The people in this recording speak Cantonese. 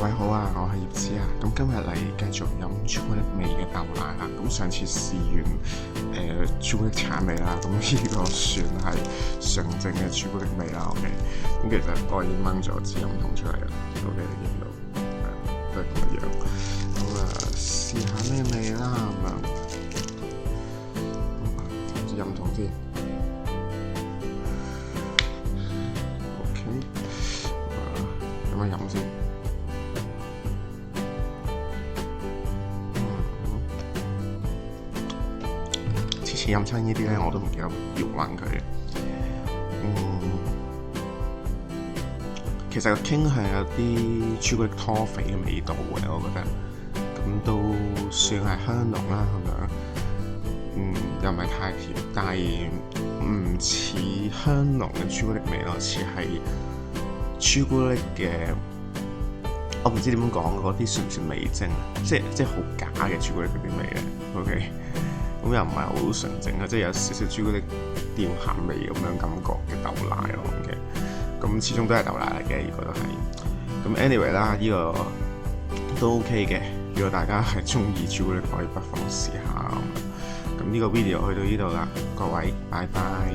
位好啊，我係葉子啊。咁今日嚟繼續飲朱古力味嘅豆奶啦。咁上次試完朱古力橙味啦，咁呢個算係純正嘅朱古力味啦。OK，咁其實我已經掹咗支飲筒出嚟啦。OK，你見到都係咁嘅樣。咁試下咩味啦咁樣。支飲筒先。OK，咁樣飲先。之前飲親呢啲咧，我都唔記得搖勻佢。其實個傾向有啲朱古力拖肥嘅味道嘅，我覺得。咁都算係香濃啦，咁樣。又唔係太甜，但係唔似香濃嘅朱古力味咯，似係朱古力嘅。我唔知點樣講，嗰啲算唔算味精啊？即係好假嘅朱古力嗰啲味咧。OK。咁又唔係好純正啊，即係有少少朱古力店鹹味咁樣感覺嘅豆奶咯嘅。咁始終都係豆奶嚟嘅，呢個都係。咁 anyway 啦，呢個都 OK 嘅。如果大家係中意朱古力，可以不妨試下。咁呢個 video 去到呢度啦，各位，拜拜。